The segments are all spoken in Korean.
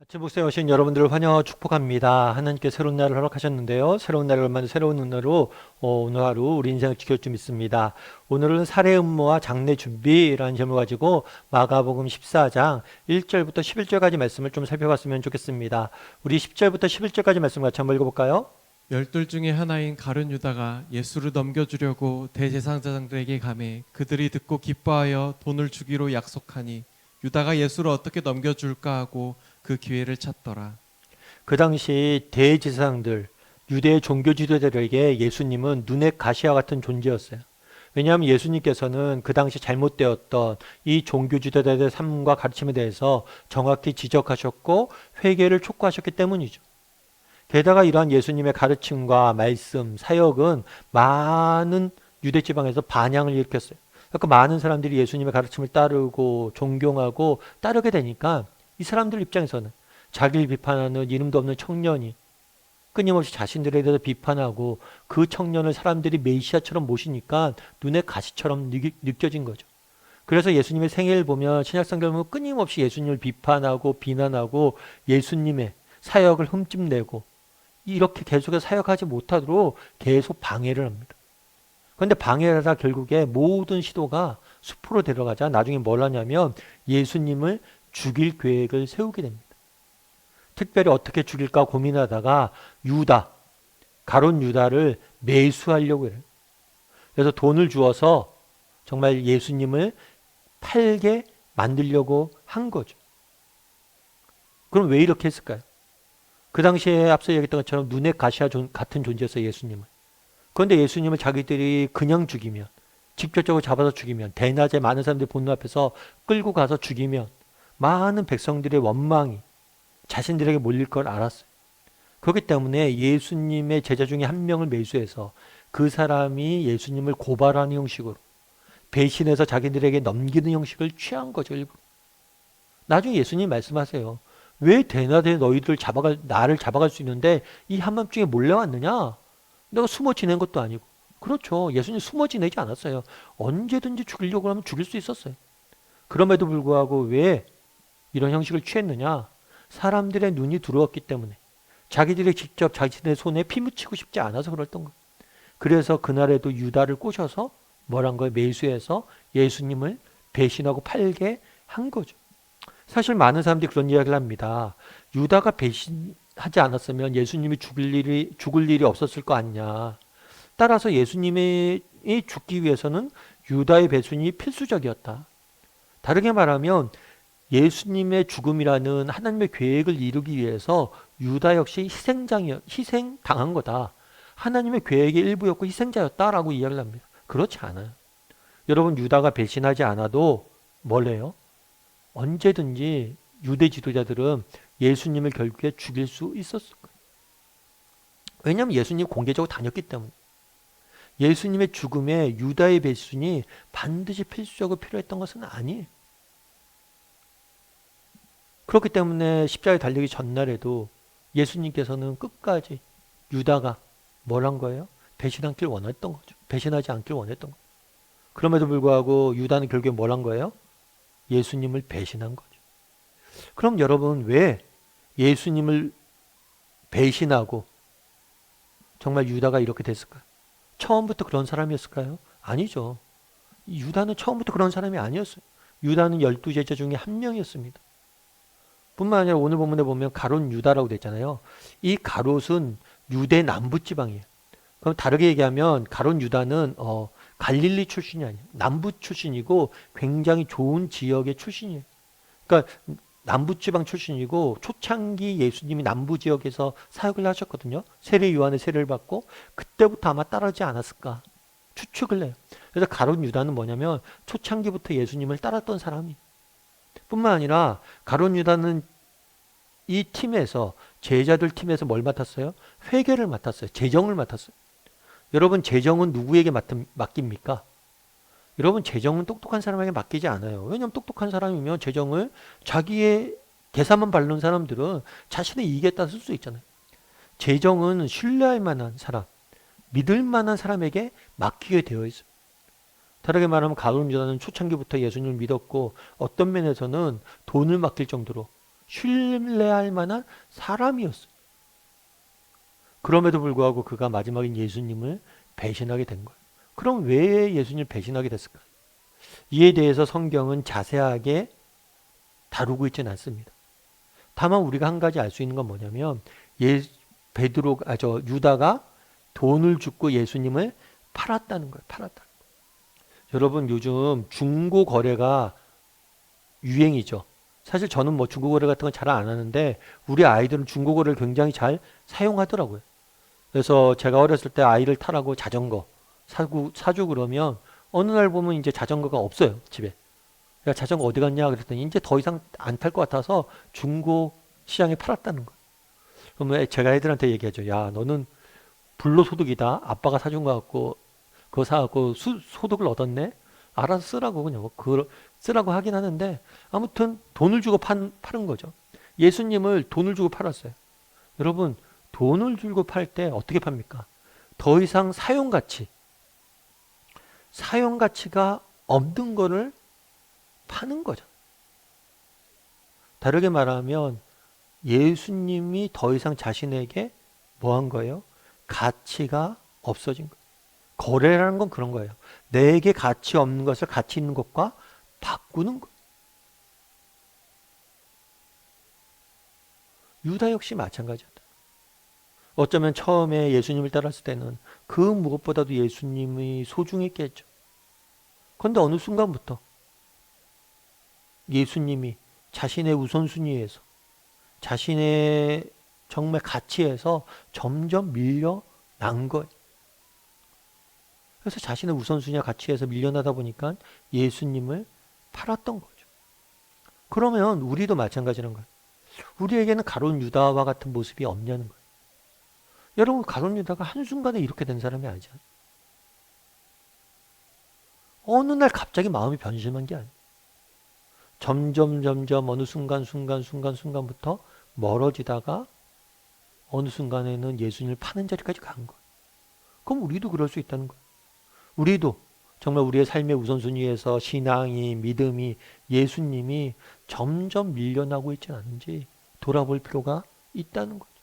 아침 목소에 오신 여러분들을 환영하고 축복합니다. 하나님께 새로운 날을 허락하셨는데요. 새로운 날을 만든 새로운 은혜로 오늘 하루 우리 인생을 지킬 줄 믿습니다. 오늘은 살해 음모와 장례 준비라는 제목을 가지고 마가복음 14장 1절부터 11절까지 말씀을 좀 살펴봤으면 좋겠습니다. 우리 10절부터 11절까지 말씀 같이 한번 읽어볼까요? 열둘 중에 하나인 가룟 유다가 예수를 넘겨주려고 대제사장들에게 가매 그들이 듣고 기뻐하여 돈을 주기로 약속하니 유다가 예수를 어떻게 넘겨줄까 하고 그 기회를 찾더라. 그 당시 대제사장들, 유대 종교 지도자들에게 예수님은 눈의 가시와 같은 존재였어요. 왜냐하면 예수님께서는 그 당시 잘못되었던 이 종교 지도자들의 삶과 가르침에 대해서 정확히 지적하셨고 회개를 촉구하셨기 때문이죠. 게다가 이러한 예수님의 가르침과 말씀, 사역은 많은 유대 지방에서 반향을 일으켰어요. 그러니까 많은 사람들이 예수님의 가르침을 따르고 존경하고 따르게 되니까 이 사람들 입장에서는 자기를 비판하는 이름도 없는 청년이 끊임없이 자신들에 대해서 비판하고 그 청년을 사람들이 메시아처럼 모시니까 눈에 가시처럼 느껴진 거죠. 그래서 예수님의 생애를 보면 신약성경을 보면 끊임없이 예수님을 비판하고 비난하고 예수님의 사역을 흠집내고 이렇게 계속해서 사역하지 못하도록 계속 방해를 합니다. 그런데 방해를 하다 결국에 모든 시도가 숲으로 데려가자 나중에 뭘 하냐면 예수님을 죽일 계획을 세우게 됩니다. 특별히 어떻게 죽일까 고민하다가 가룟 유다를 매수하려고 해요. 그래서 돈을 주어서 정말 예수님을 팔게 만들려고 한 거죠. 그럼 왜 이렇게 했을까요? 그 당시에 앞서 얘기했던 것처럼 눈의 가시와 같은 존재였어요, 예수님은. 그런데 예수님을 자기들이 그냥 죽이면, 직접적으로 잡아서 죽이면, 대낮에 많은 사람들이 보는 앞에서 끌고 가서 죽이면 많은 백성들의 원망이 자신들에게 몰릴 걸 알았어요. 그렇기 때문에 예수님의 제자 중에 한 명을 매수해서 그 사람이 예수님을 고발하는 형식으로 배신해서 자기들에게 넘기는 형식을 취한 거죠, 일부러. 나중에 예수님 말씀하세요. 왜 대낮에 나를 잡아갈 수 있는데 이 한밤중에 몰려왔느냐? 내가 숨어 지낸 것도 아니고. 그렇죠. 예수님 숨어 지내지 않았어요. 언제든지 죽이려고 하면 죽일 수 있었어요. 그럼에도 불구하고 왜 이런 형식을 취했느냐? 사람들의 눈이 들어왔기 때문에 자기들이 직접 자신의 손에 피 묻히고 싶지 않아서 그랬던 거예요. 그래서 그날에도 유다를 꼬셔서 뭐란 거예요? 매수해서 예수님을 배신하고 팔게 한 거죠. 사실 많은 사람들이 그런 이야기를 합니다. 유다가 배신하지 않았으면 예수님이 죽을 일이 없었을 거 아니냐. 따라서 예수님이 죽기 위해서는 유다의 배신이 필수적이었다. 다르게 말하면 예수님의 죽음이라는 하나님의 계획을 이루기 위해서 유다 역시 희생당한 거다. 하나님의 계획의 일부였고 희생자였다라고 이야기를 합니다. 그렇지 않아요. 여러분 유다가 배신하지 않아도 뭘 해요? 언제든지 유대 지도자들은 예수님을 결국에 죽일 수 있었을 거예요. 왜냐하면 예수님이 공개적으로 다녔기 때문에. 예수님의 죽음에 유다의 배신이 반드시 필수적으로 필요했던 것은 아니에요. 그렇기 때문에 십자가에 달리기 전날에도 예수님께서는 끝까지 유다가 뭘 한 거예요? 배신하지 않길 원했던 거죠. 그럼에도 불구하고 유다는 결국에 뭘 한 거예요? 예수님을 배신한 거죠. 그럼 여러분 왜 예수님을 배신하고 정말 유다가 이렇게 됐을까요? 처음부터 그런 사람이었을까요? 아니죠. 유다는 처음부터 그런 사람이 아니었어요. 유다는 12제자 중에 한 명이었습니다. 뿐만 아니라 오늘 본문에 보면 가룟 유다라고 됐잖아요. 이 가롯은 유대 남부 지방이에요. 그럼 다르게 얘기하면 가룟 유다는 갈릴리 출신이 아니에요. 남부 출신이고 굉장히 좋은 지역의 출신이에요. 그러니까 남부지방 출신이고 초창기 예수님이 남부 지역에서 사역을 하셨거든요. 세례 요한의 세례를 받고 그때부터 아마 따르지 않았을까 추측을 해요. 그래서 가룟 유다는 뭐냐면 초창기부터 예수님을 따랐던 사람이 뿐만 아니라 가룟 유다는 이 팀에서 제자들 팀에서 뭘 맡았어요? 회계를 맡았어요. 재정을 맡았어요. 여러분 재정은 누구에게 맡깁니까? 여러분 재정은 똑똑한 사람에게 맡기지 않아요. 왜냐하면 똑똑한 사람이면 재정을 자기의 계산만 바르는 사람들은 자신의 이익에다 쓸 수 있잖아요. 재정은 신뢰할 만한 사람, 믿을 만한 사람에게 맡기게 되어 있어요. 다르게 말하면 가룟 유다는 초창기부터 예수님을 믿었고 어떤 면에서는 돈을 맡길 정도로 신뢰할 만한 사람이었어요. 그럼에도 불구하고 그가 마지막엔 예수님을 배신하게 된 거예요. 그럼 왜 예수님을 배신하게 됐을까요? 이에 대해서 성경은 자세하게 다루고 있지는 않습니다. 다만 우리가 한 가지 알 수 있는 건 뭐냐면 유다가 돈을 주고 예수님을 팔았다는 거예요. 팔았다. 여러분 요즘 중고 거래가 유행이죠. 사실 저는 뭐 중고 거래 같은 건 잘 안 하는데 우리 아이들은 중고 거래를 굉장히 잘 사용하더라고요. 그래서 제가 어렸을 때 아이를 타라고 자전거 사주 그러면 어느 날 보면 이제 자전거가 없어요, 집에. 야, 자전거 어디 갔냐 그랬더니 이제 더 이상 안 탈 것 같아서 중고 시장에 팔았다는 거예요. 그러면 제가 애들한테 얘기하죠. 야, 너는 불로소득이다. 아빠가 사준 거 갖고 그거 사갖고 소득을 얻었네. 알아서 쓰라고 그냥 쓰라고 하긴 하는데 아무튼 돈을 주고 파는 거죠. 예수님을 돈을 주고 팔았어요. 여러분 돈을 주고 팔 때 어떻게 팝니까? 더 이상 사용가치가 없는 거를 파는 거죠. 다르게 말하면 예수님이 더 이상 자신에게 뭐 한 거예요? 가치가 없어진 거예요. 거래라는 건 그런 거예요. 내게 가치 없는 것을 가치 있는 것과 바꾸는 거예요. 유다 역시 마찬가지였다. 어쩌면 처음에 예수님을 따랐을 때는 그 무엇보다도 예수님이 소중했겠죠. 그런데 어느 순간부터 예수님이 자신의 우선순위에서 자신의 정말 가치에서 점점 밀려난 거예요. 그래서 자신의 우선순위와 가치에서 밀려나다 보니까 예수님을 팔았던 거죠. 그러면 우리도 마찬가지라는 거예요. 우리에게는 가룟 유다와 같은 모습이 없냐는 거예요. 여러분 가룟 유다가 한순간에 이렇게 된 사람이 아니잖아요. 어느 날 갑자기 마음이 변심한 게 아니에요. 점점 어느 순간부터 멀어지다가 어느 순간에는 예수님을 파는 자리까지 간 거예요. 그럼 우리도 그럴 수 있다는 거예요. 우리도 정말 우리의 삶의 우선순위에서 신앙이, 믿음이, 예수님이 점점 밀려나고 있지 않은지 돌아볼 필요가 있다는 거죠.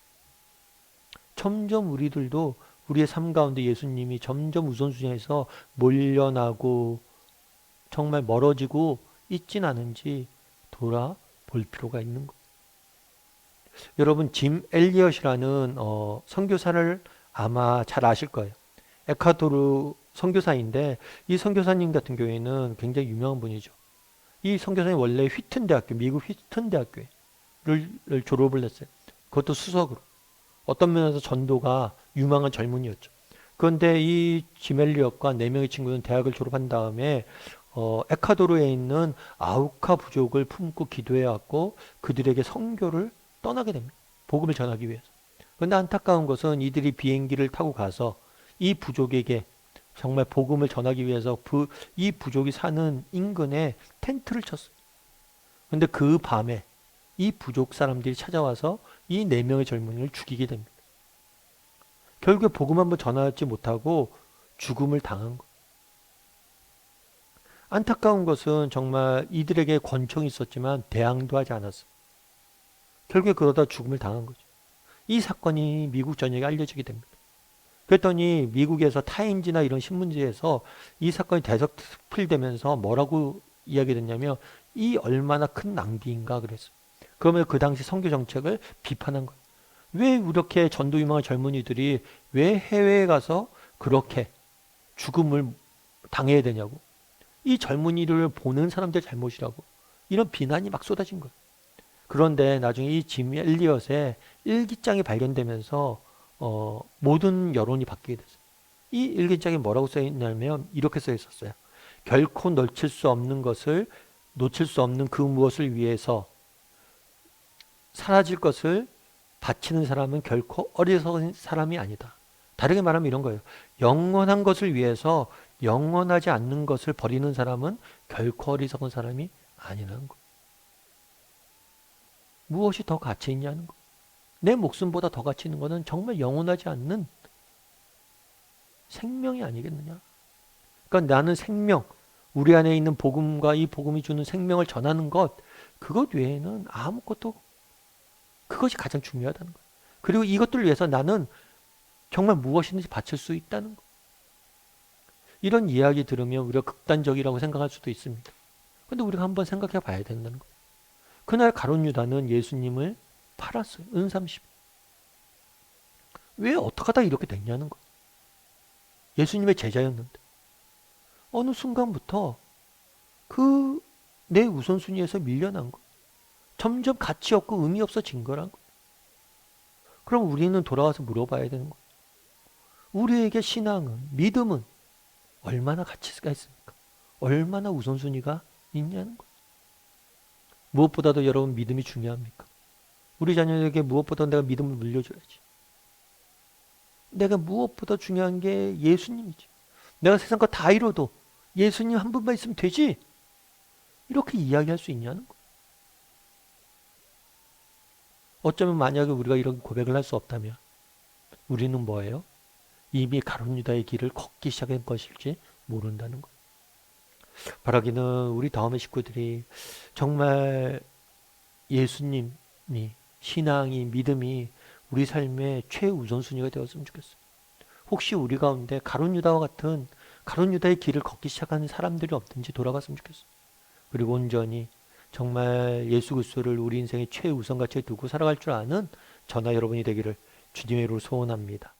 점점 우리들도 우리의 삶 가운데 예수님이 점점 우선순위에서 몰려나고 정말 멀어지고 있진 않은지 돌아볼 필요가 있는 거예요. 여러분 짐 엘리엇이라는 선교사를 아마 잘 아실 거예요. 에콰도르 선교사인데 이 선교사님 같은 경우에는 굉장히 유명한 분이죠. 이 선교사님 원래 미국 휘튼 대학교를 졸업을 했어요. 그것도 수석으로. 어떤 면에서 전도가 유망한 젊은이였죠. 그런데 이 짐 엘리엇과 4명의 친구는 대학을 졸업한 다음에 에콰도르에 있는 아우카 부족을 품고 기도해왔고 그들에게 선교를 떠나게 됩니다. 복음을 전하기 위해서. 그런데 안타까운 것은 이들이 비행기를 타고 가서 이 부족에게 정말 복음을 전하기 위해서 이 부족이 사는 인근에 텐트를 쳤어요. 그런데 그 밤에 이 부족 사람들이 찾아와서 이 4명의 젊은이를 죽이게 됩니다. 결국에 복음 한번 전하지 못하고 죽음을 당한 거예요. 안타까운 것은 정말 이들에게 권총이 있었지만 대항도 하지 않았어요. 결국에 그러다 죽음을 당한 거죠. 이 사건이 미국 전역에 알려지게 됩니다. 그랬더니 미국에서 타임지나 이런 신문지에서 이 사건이 대서필되면서 뭐라고 이야기됐냐면 이 얼마나 큰 낭비인가 그랬어요. 그러면 그 당시 선교 정책을 비판한 거예요. 왜 이렇게 전도 유망한 젊은이들이 왜 해외에 가서 그렇게 죽음을 당해야 되냐고. 이 젊은이를 보는 사람들 잘못이라고. 이런 비난이 막 쏟아진 거예요. 그런데 나중에 이 짐 엘리엇의 일기장이 발견되면서 모든 여론이 바뀌게 됐어요. 이 일기장에 뭐라고 써 있냐면 이렇게 써 있었어요. 결코 놓칠 수 없는 그 무엇을 위해서 사라질 것을 바치는 사람은 결코 어리석은 사람이 아니다. 다르게 말하면 이런 거예요. 영원한 것을 위해서 영원하지 않는 것을 버리는 사람은 결코 어리석은 사람이 아니라는 거예요. 무엇이 더 가치 있냐는 거예요. 내 목숨보다 더 가치 있는 것은 정말 영원하지 않는 생명이 아니겠느냐. 그러니까 나는 생명, 우리 안에 있는 복음과 이 복음이 주는 생명을 전하는 것, 그것 외에는 아무것도 그것이 가장 중요하다는 거예요. 그리고 이것들을 위해서 나는 정말 무엇이든지 바칠 수 있다는 거. 이런 이야기 들으면 우리가 극단적이라고 생각할 수도 있습니다. 근데 우리가 한번 생각해 봐야 된다는 거. 그날 가룟 유다는 예수님을 팔았어요. 은 30. 왜 어떻게 하다 이렇게 됐냐는 거. 예수님의 제자였는데. 어느 순간부터 그 내 우선순위에서 밀려난 거. 점점 가치 없고 의미 없어진 거란 거. 그럼 우리는 돌아와서 물어봐야 되는 거. 우리에게 신앙은, 믿음은 얼마나 가치가 있습니까? 얼마나 우선순위가 있냐는 거. 무엇보다도 여러분 믿음이 중요합니까? 우리 자녀에게 무엇보다 내가 믿음을 물려줘야지. 내가 무엇보다 중요한 게 예수님이지. 내가 세상 거 다 잃어도 예수님 한 분만 있으면 되지. 이렇게 이야기할 수 있냐는 거. 어쩌면 만약에 우리가 이런 고백을 할 수 없다면 우리는 뭐예요? 이미 가룟 유다의 길을 걷기 시작한 것일지 모른다는 거. 바라기는 우리 다음의 식구들이 정말 예수님이, 신앙이, 믿음이 우리 삶의 최우선순위가 되었으면 좋겠어요. 혹시 우리 가운데 가룟 유다와 같은 가룟 유다의 길을 걷기 시작하는 사람들이 없든지 돌아갔으면 좋겠어요. 그리고 온전히 정말 예수 그리스도를 우리 인생의 최우선 가치에 두고 살아갈 줄 아는 저나 여러분이 되기를 주님의 이름으로 소원합니다.